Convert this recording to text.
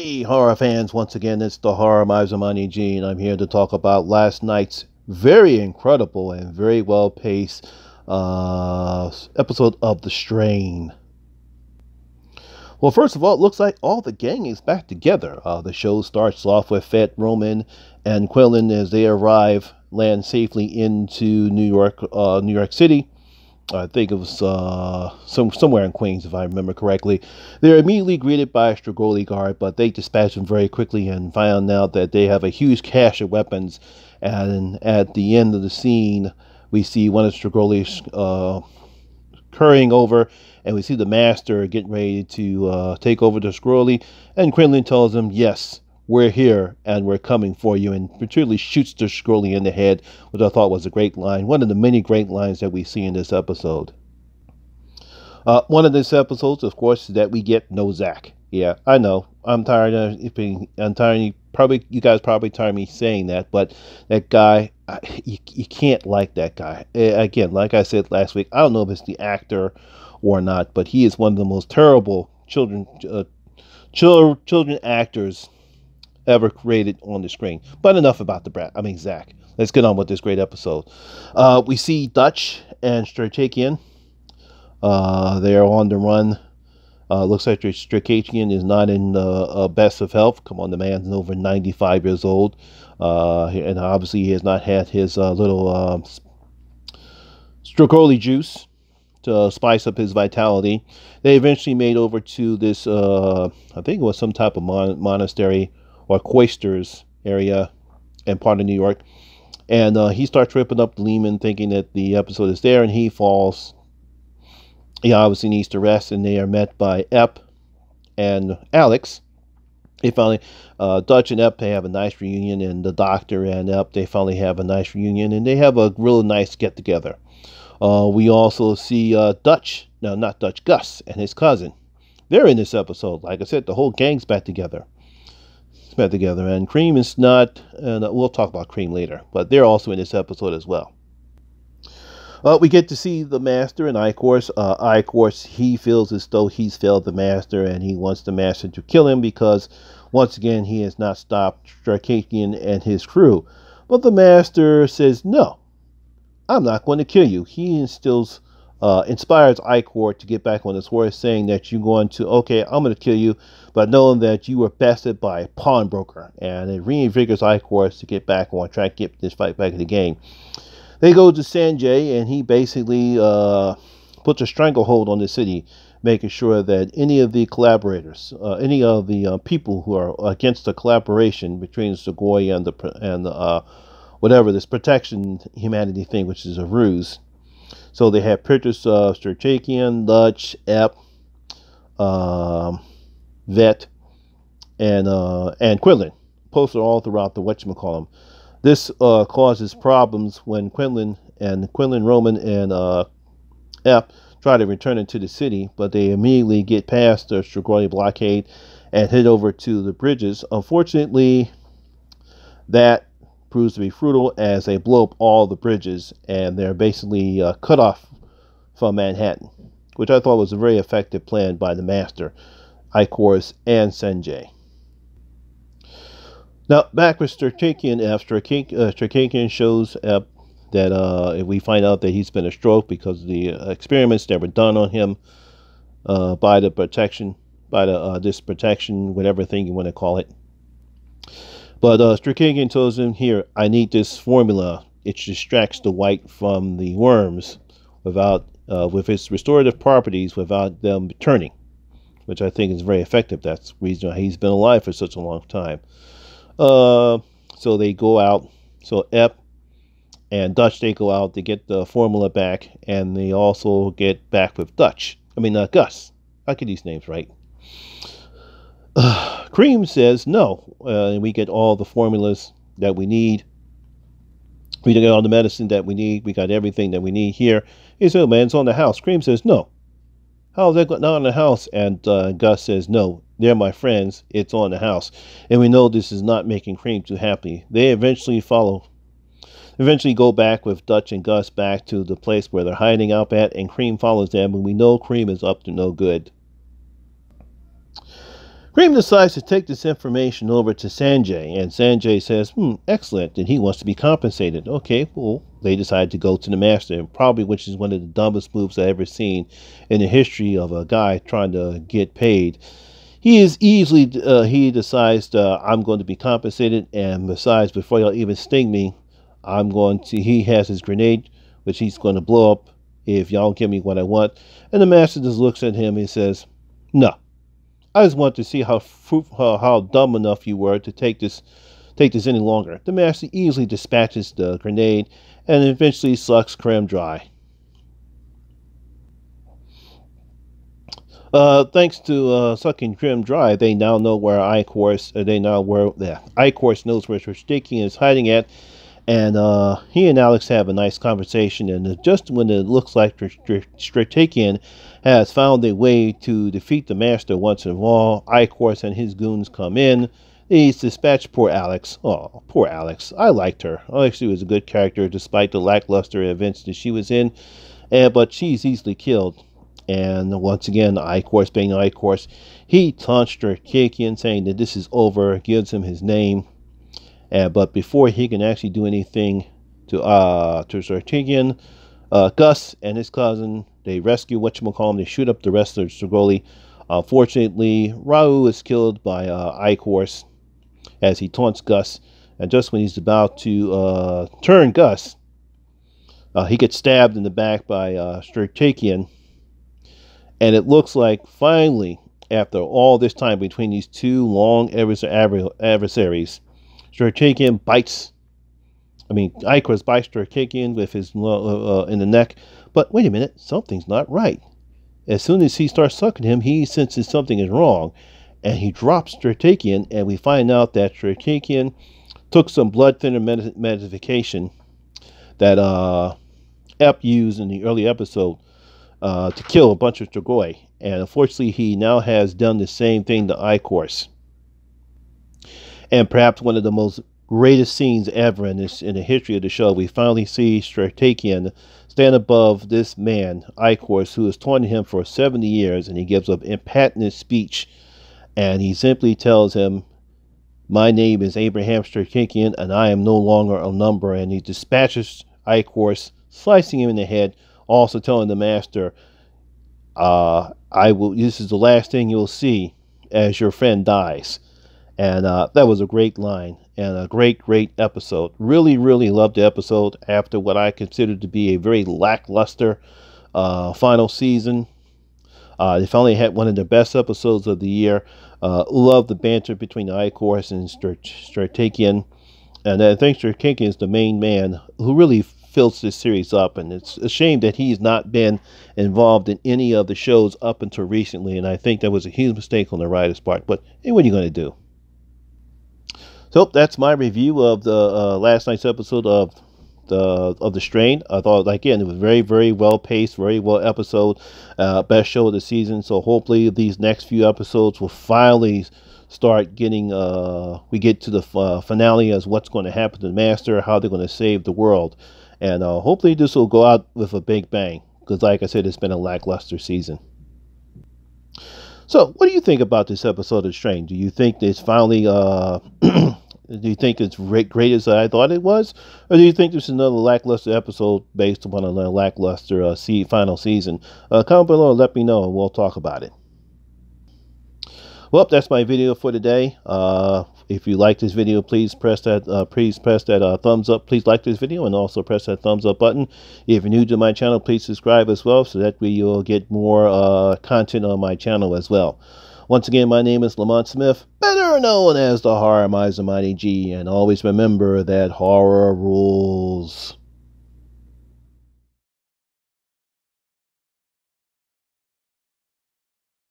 Hey, horror fans, once again, it's the Horror Misermani G, and I'm here to talk about last night's very incredible and very well-paced episode of The Strain. Well, first of all, it looks like all the gang is back together. The show starts off with Fett, Roman, and Quinlan as they land safely into New York City. I think it was somewhere in Queens, if I remember correctly. They're immediately greeted by a Strigoi guard, but they dispatch them very quickly and find out that they have a huge cache of weapons. And at the end of the scene, we see one of the Strigoi hurrying over, and we see the Master getting ready to take over the Strigoi. And Quinlan tells him, "Yes, we're here and we're coming for you," and particularly shoots the Strigoi in the head, which I thought was a great line. One of the many great lines that we see in this episode. One of these episodes, of course, is that we get no Zach. Yeah, I know. I'm tired of it being. You guys probably tired of me saying that, but that guy, you can't like that guy. Again, like I said last week, I don't know if it's the actor or not, but he is one of the most terrible children actors ever created on the screen. But enough about Zach. Let's get on with this great episode. We see Dutch and Strategian. They're on the run. Looks like Strategian is not in best of health. Come on, the man's over 95 years old. And obviously he has not had his little Strigoi juice to spice up his vitality. They eventually made over to this, I think it was some type of monastery or cloisters area and part of New York. And he starts ripping up the Lehman thinking that the episode is there, and he falls. He obviously needs to rest, and they are met by Ep and Alex. They finally, Dutch and Ep, they have a nice reunion, and the Doctor and Ep, they finally have a nice reunion, and they have a real nice get-together. We also see Gus and his cousin. They're in this episode. Like I said, the whole gang's back together. And Cream is not, and we'll talk about Cream later, but they're also in this episode as well. We get to see the Master and Icors. He feels as though he's failed the Master, and he wants the Master to kill him because, once again, he has not stopped Strategian and his crew. But the Master says, "No, I'm not going to kill you." He inspires Icor to get back on his horse, saying that I'm going to kill you, but knowing that you were bested by a pawnbroker. And it reinvigorates Icor to get back on track, get this fight back in the game. They go to Sanjay, and he basically puts a stranglehold on the city, making sure that any of the collaborators, any of the people who are against the collaboration between Strigoi and whatever this protection humanity thing, which is a ruse. So they have pictures of Strategian, Dutch, Ep, Vet, and Quinlan posted all throughout the whatchamacallem. This causes problems when Quinlan, Roman, and Ep try to return into the city, but they immediately get past the Strigoi blockade and head over to the bridges. Unfortunately, that proves to be futile as they blow up all the bridges, and they're basically cut off from Manhattan, which I thought was a very effective plan by the Master, Icors, and Sanjay. Now, back with Strategian, Strategian shows Ep that we find out that he's been a stroke because of the experiments that were done on him by this protection, whatever thing you want to call it. But Strategian tells him, "Here, I need this formula. It distracts the white from the worms with its restorative properties without them turning," which I think is very effective. That's the reason why he's been alive for such a long time. So they go out. So Ep and Dutch, they go out to get the formula back, and they also get back with Gus. I get these names right. Cream says no, and we get all the formulas that we need. We get all the medicine that we need. We got everything that we need here. He says, "Oh man, it's on the house." Cream says, "No. How is that not on the house?" And Gus says, "No, they're my friends. It's on the house." And we know this is not making Cream too happy. They eventually go back with Dutch and Gus back to the place where they're hiding out at, and Cream follows them, and we know Cream is up to no good. Cream decides to take this information over to Sanjay, and Sanjay says, excellent, and he wants to be compensated. Okay, well, they decide to go to the master, and probably which is one of the dumbest moves I've ever seen in the history of a guy trying to get paid. He decides, I'm going to be compensated, and besides, before y'all even sting me, he has his grenade, which he's going to blow up if y'all give me what I want. And the master just looks at him and says, no. I just want to see how dumb enough you were to take this any longer. The master easily dispatches the grenade and eventually sucks Krem dry. Thanks to sucking Krem dry, they now know where Icorus knows where Strategian is hiding at, and he and Alex have a nice conversation. And just when it looks like Strategian has found a way to defeat the master once and for all, Icorus and his goons come in. They dispatch poor Alex. Oh, poor Alex. I liked her. I think she was a good character despite the lackluster events that she was in. But she's easily killed. And once again, Icorus being Icorus, he taunts Strategian saying that this is over, gives him his name. But before he can actually do anything to Strategian, Gus and his cousin, they rescue they shoot up the rest of Strigoi. Fortunately, Raul is killed by Icorus as he taunts Gus, and just when he's about to turn Gus, he gets stabbed in the back by Strategian, and it looks like finally, after all this time between these two long adversaries, Strategian Icorus bites Strategian with his in the neck. But wait a minute, something's not right. As soon as he starts sucking him, he senses something is wrong, and he drops Strategian, and we find out that Strategian took some blood thinner medication that Ep used in the early episode to kill a bunch of Strigoi. And unfortunately, he now has done the same thing to Icorus. And perhaps one of the most greatest scenes ever in the history of the show, we finally see Strategian stand above this man, Icorus, who has taunted him for 70 years, and he gives an impassioned speech, and he simply tells him, my name is Abraham Strategian, and I am no longer a number, and he dispatches Icorus, slicing him in the head, also telling the master, this is the last thing you'll see as your friend dies. And that was a great line and a great episode. Really, really loved the episode after what I considered to be a very lackluster final season. They finally had one of the best episodes of the year. Loved the banter between Icorus and Strategian. And I think Strategian is the main man who really fills this series up. And it's a shame that he's not been involved in any of the shows up until recently. And I think that was a huge mistake on the writer's part. But hey, what are you going to do? So that's my review of the last night's episode of the Strain. I thought, again, it was very, very well paced, very well episode, best show of the season. So hopefully these next few episodes will finally start getting. We get to the finale as what's going to happen to the Master, how they're going to save the world, and hopefully this will go out with a big bang. Because, like I said, it's been a lackluster season. So, what do you think about this episode of Strain? Do you think it's finally, do you think it's great as I thought it was? Or do you think this is another lackluster episode based upon a lackluster final season? Comment below and let me know, and we'll talk about it. Well, that's my video for today. If you like this video, please press that thumbs up. Please like this video and also press that thumbs up button. If you're new to my channel, please subscribe as well, so that way you'll get more content on my channel as well. Once again, my name is Lamont Smith, better known as the Horror Miser Mighty G, and always remember that horror rules.